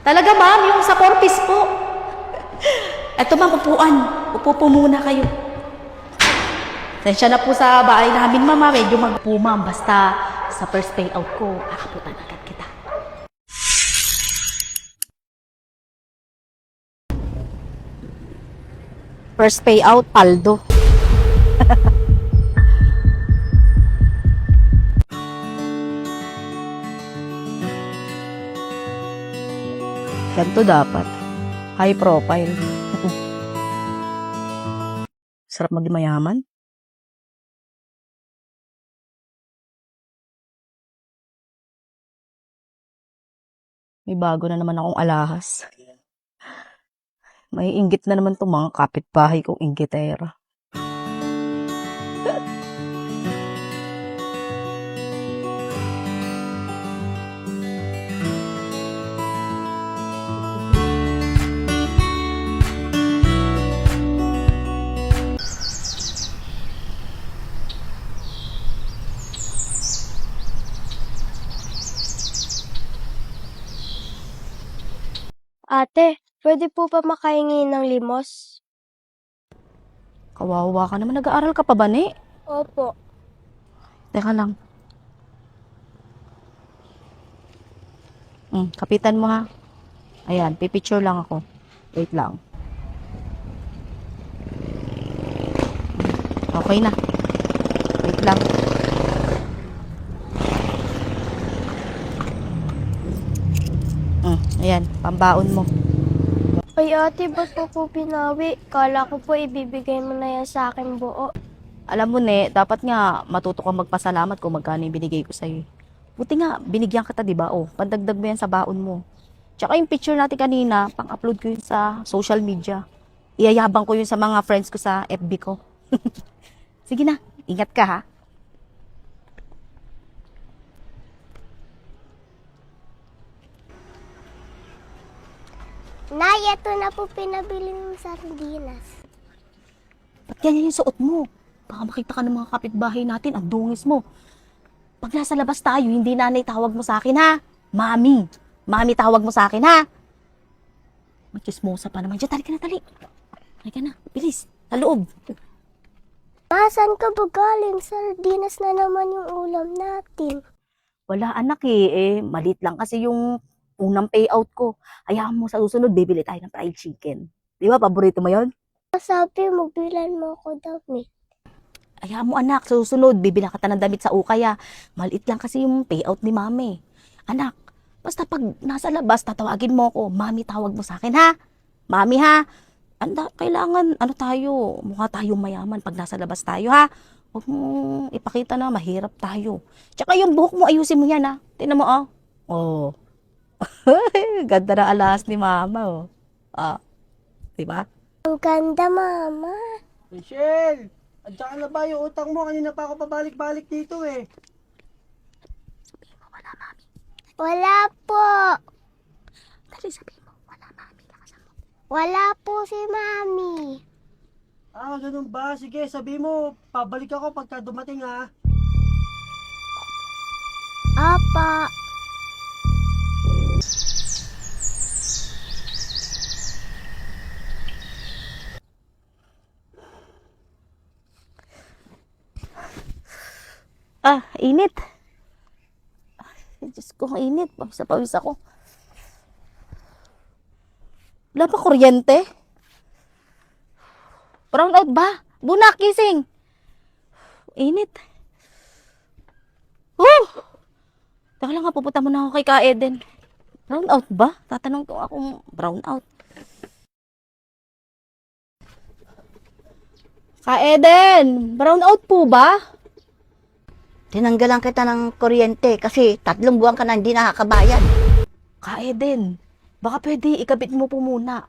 Talaga ma'am, yung sa 4-piece po. Eto ma'am, upuan. Upo po muna kayo. Tensya na po sa bahay namin ma'am, medyo magpo ma'am. Basta sa first payout ko, aabutan agad kita. First payout, paldo. Ganito dapat. High profile. Sarap maging mayaman. May bago na naman akong alahas. May inggit na naman itong mga kapitbahay kong inggitera. Ate, pwede po ba makahingi ng limos? Kawawa ka naman. Nag-aaral ka pa ba, ni? Opo. Teka lang. Kapitan mo ha. Ayan, pipicture lang ako. Wait lang. Okay na. Wait lang. Ayan, pambaon mo. Ay ate, ba't po binawi? Kala ko po ibibigay mo na yan sa akin buo. Alam mo, ne, dapat nga matuto kang magpasalamat kung magkano yung binigay ko sa'yo. Buti nga, binigyan kita, di ba? Oh, pandagdag mo yan sa baon mo. Tsaka yung picture natin kanina, pang-upload ko yun sa social media. Iyayabang ko yun sa mga friends ko sa FB ko. Sige na, ingat ka ha. Nay, ito na po pinabili ng sardinas. Ba't ganyan yung suot mo? Baka makita ka ng mga kapitbahay natin, ang dungis mo. Pag nasa labas tayo, hindi nanay tawag mo sa akin ha. Mami. Mami tawag mo sa akin ha. May chismosa pa naman dyan. Tali ka na, tali. Tali ka na, bilis. Sa loob. Saan ka ba galing? Sardinas na naman yung ulam natin. Wala anak eh. Maliit lang kasi yung unang payout ko. Hayaan mo sa susunod, bibili tayo ng fried chicken. Di ba, paborito mo yon? Sabi mo, bilan mo ako damit. Hayaan mo anak, sa susunod, bibili kita ng damit sa ukaya. Maliit lang kasi yung payout ni mami. Anak, basta pag nasa labas, tatawagin mo ako. Mami, tawag mo sa akin ha. Mami ha. Kailangan, tayo, mukha tayong mayaman pag nasa labas tayo ha. Huwag mong ipakita na mahirap tayo. Tsaka yung buhok mo, ayusin mo yan ha. Tingnan mo oh. Oh. Ganda na alas ni mama oh. Ah, diba? Ang ganda, mama. Michelle! Andiyan ka na ba yung utang mo? Kanina pa ako pabalik-balik dito eh. Wala po. Dali sabihin mo, wala mami kakasama. Wala po si mami. Ah, ganun ba? Sige, sabi mo, pabalik ako pagka dumating ha. Apa. Init. Ay, Diyos ko, ang init. Pawis ako. Wala pa kuryente? Brown out ba? Bunak, gising. Init. Teka lang nga, pupunta muna ako kay Ka Eden. Brown out ba? Tatanong ko akong brown out. Ka Eden, brown out po ba? Tinanggalan kita ng kuryente kasi 3 buwan ka na hindi nakakabayad. Ka Eden, baka pwede ikabit mo po muna.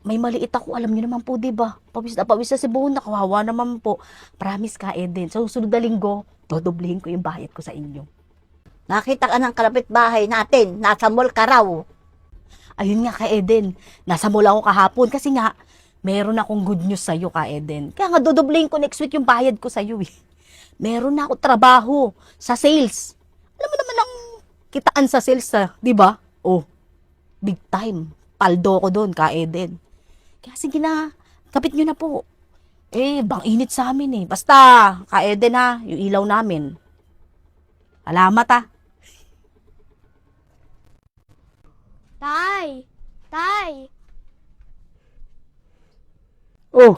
May maliit ako, alam niyo naman po, diba? Pawis na si Bona, kawawa naman po. Promise Ka Eden, sa susunod na linggo, dodoblihin ko yung bayad ko sa inyo. Nakita ka ng kapitbahay natin, nasa mall ka raw. Ayun nga Ka Eden, nasa mall ako kahapon kasi nga, meron akong good news sa'yo Ka Eden. Kaya nga dodoblihin ko next week yung bayad ko sa'yo eh. Meron na ako trabaho sa sales. Alam mo naman ang kitaan sa sales, di ba? Oh, Big time. Paldo ko doon, ka Eden. Kaya sige na, kapit nyo na po. Bang init sa amin eh. Basta, ka Eden ha, yung ilaw namin. Alamat ha. Tay! Tay! Oh,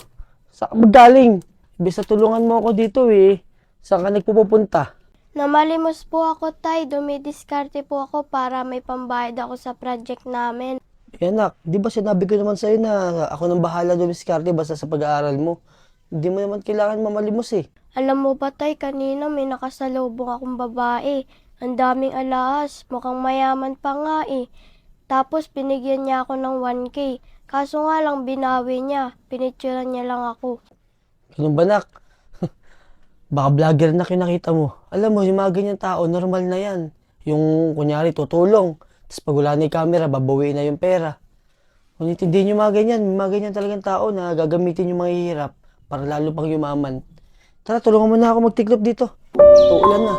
saan ka ba galing? Ibig sa tulungan mo ako dito eh. Saan ka nagpupunta? Namalimos po ako, Tay. Dumidiskarte po ako para may pambayad ako sa project namin. Eh anak, di ba sinabi ko naman sa'yo na ako nang bahala dumiskarte basta sa pag-aaral mo? Hindi mo naman kailangan mamalimos eh. Alam mo ba, Tay, kanina may nakasalubong akong babae. Ang daming alahas. Mukhang mayaman pa nga eh. Tapos binigyan niya ako ng 1K. Kaso nga lang binawi niya. Pinicturean niya lang ako. Ganun ba, nak? Baka vlogger na kinakita mo. Alam mo, yung mga ganyan tao, normal na yan. Yung, kunyari, tutulong. Tapos pag wala na yung camera, babawiin na yung pera. Kung intindihin yung mga ganyan talagang tao na gagamitin yung mga hihirap para lalo pang yumaman. Tara, tulungan mo na ako magtiklop dito. Tuulan na.